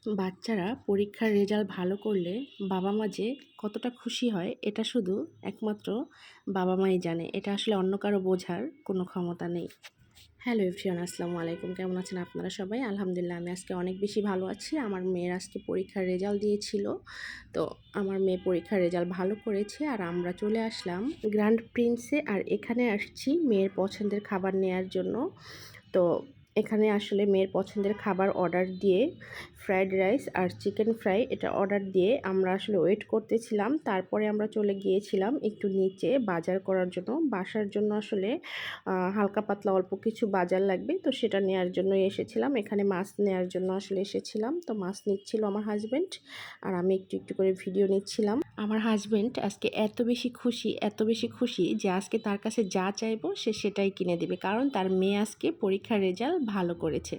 বাচ্চারা পরীক্ষার রেজাল্ট ভালো করলে বাবা মা যে কতটা খুশি হয় এটা শুধু একমাত্র বাবা মাই জানে। এটা আসলে অন্য কারো বোঝার কোনো ক্ষমতা নেই। হ্যালো এভরিওয়ান, আসসালামু আলাইকুম। কেমন আছেন আপনারা সবাই? আলহামদুলিল্লাহ আমি আজকে অনেক বেশি ভালো আছি। আমার মেয়ের আজকে পরীক্ষার রেজাল্ট দিয়েছিল। তো আমার মেয়ে পরীক্ষার রেজাল্ট ভালো করেছে আর আমরা চলে আসলাম গ্র্যান্ড প্রিন্সে। আর এখানে আসছি মেয়ের পছন্দের খাবার নেয়ার জন্য। তো এখানে আসলে মেয়ের পছন্দের খাবার অর্ডার দিয়ে ফ্রাইড রাইস আর চিকেন ফ্রাই এটা অর্ডার দিয়ে আমরা আসলে ওয়েট করতেছিলাম। তারপরে আমরা চলে গিয়েছিলাম একটু নিচে বাজার করার জন্য। বাসার জন্য আসলে হালকা পাতলা অল্প কিছু বাজার লাগবে, তো সেটা নেয়ার জন্যই এসেছিলাম। এখানে মাছ নেয়ার জন্য আসলে এসেছিলাম। তো মাছ নিচ্ছিল আমার হাজব্যান্ড আর আমি একটু একটু করে ভিডিও নিচ্ছিলাম। আমার হাজব্যান্ড আজকে এত বেশি খুশি যে আজকে তার কাছে যা চাইবো সে সেটাই কিনে দেবে, কারণ তার মেয়ে আজকে পরীক্ষার রেজাল্ট ভালো করেছে।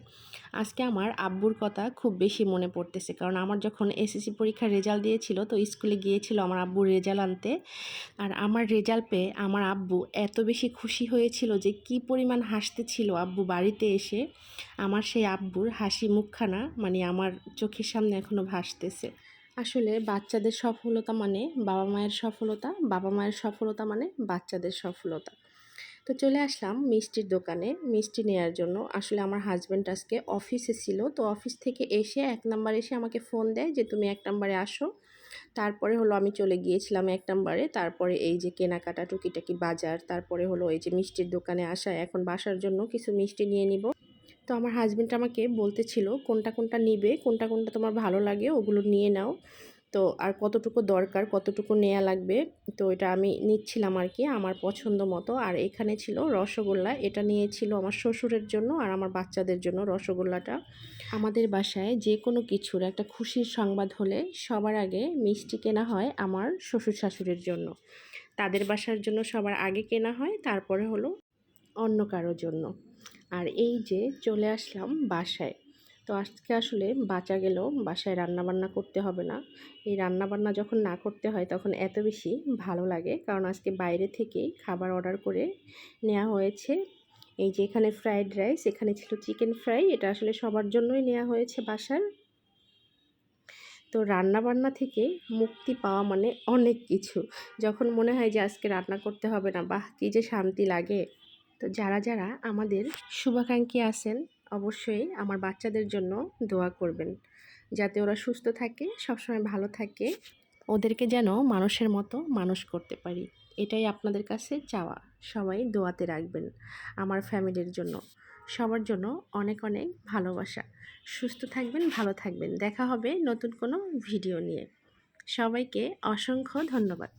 আজকে আমার আব্বুর কথা খুব বেশি মনে পড়তেছে, কারণ আমার যখন এসএসসি পরীক্ষার রেজাল্ট দিয়েছিল তো স্কুলে গিয়েছিল আমার আব্বুর রেজাল্ট আনতে। আর আমার রেজাল্ট পেয়ে আমার আব্বু এত বেশি খুশি হয়েছিল যে কি পরিমাণ হাসতেছিল আব্বু বাড়িতে এসে। আমার সেই আব্বুর হাসি মুখখানা মানে আমার চোখের সামনে এখনও ভাসতেছে। আসলে বাচ্চাদের সফলতা মানে বাবা মায়ের সফলতা, বাবা মায়ের সফলতা মানে বাচ্চাদের সফলতা। তো চলে আসলাম মিষ্টির দোকানে মিষ্টি নেয়ার জন্য। আসলে আমার হাজব্যান্ড আজকে অফিসে ছিল, তো অফিস থেকে এসে 1 নাম্বারে এসে আমাকে ফোন দেয় যে তুমি 1 নাম্বারে আসো। তারপরে হলো আমি চলে গিয়েছিলাম 1 নাম্বারে। তারপরে এই যে কেনাকাটা টুকিটাকি বাজার, তারপরে হলো এই যে মিষ্টির দোকানে আসা, এখন বাসার জন্য কিছু মিষ্টি নিয়ে নিব। তো আমার হাজব্যান্ড আমাকে বলতেছিল কোনটা কোনটা নিবে, কোনটা কোনটা তোমার ভালো লাগে ওগুলো নিয়ে নাও। তো আর কতটুকু দরকার, কতটুকু নেওয়া লাগবে, তো এটা আমি নিচ্ছিলাম আর কি আমার পছন্দ মতো। আর এখানে ছিল রসগোল্লা, এটা নিয়েছিল আমার শ্বশুরের জন্য আর আমার বাচ্চাদের জন্য রসগোল্লাটা। আমাদের বাসায় যে কোনো কিছুর একটা খুশির সংবাদ হলে সবার আগে মিষ্টি কেনা হয় আমার শ্বশুর শাশুড়ির জন্য। তাদের বাসার জন্য সবার আগে কেনা হয়, তারপরে হলো অন্য কারো জন্য। আর এই যে চলে আসলাম বাসায়। তো আজকে আসলে বাঁচা গেল, বাসায় রান্নাবান্না করতে হবে না। এই রান্নাবান্না যখন না করতে হয় তখন এত বেশি ভালো লাগে, কারণ আজকে বাইরে থেকেই খাবার অর্ডার করে নেওয়া হয়েছে। এই যে এখানে ফ্রাইড রাইস, এখানে ছিল চিকেন ফ্রাই, এটা আসলে সবার জন্যই নেওয়া হয়েছে বাসার। তো রান্নাবান্না থেকে মুক্তি পাওয়া মানে অনেক কিছু। যখন মনে হয় যে আজকে রান্না করতে হবে না, বাহ কী যে শান্তি লাগে। তো যারা যারা আমাদের শুভাকাঙ্ক্ষী আছেন অবশ্যই আমার বাচ্চাদের জন্য দোয়া করবেন, যাতে ওরা সুস্থ থাকে, সবসময় ভালো থাকে, ওদেরকে যেন মানুষের মতো মানুষ করতে পারি। এটাই আপনাদের কাছে চাওয়া। সবাই দোয়াতে রাখবেন আমার ফ্যামিলির জন্য। সবার জন্য অনেক অনেক ভালোবাসা। সুস্থ থাকবেন, ভালো থাকবেন। দেখা হবে নতুন কোনো ভিডিও নিয়ে। সবাইকে অসংখ্য ধন্যবাদ।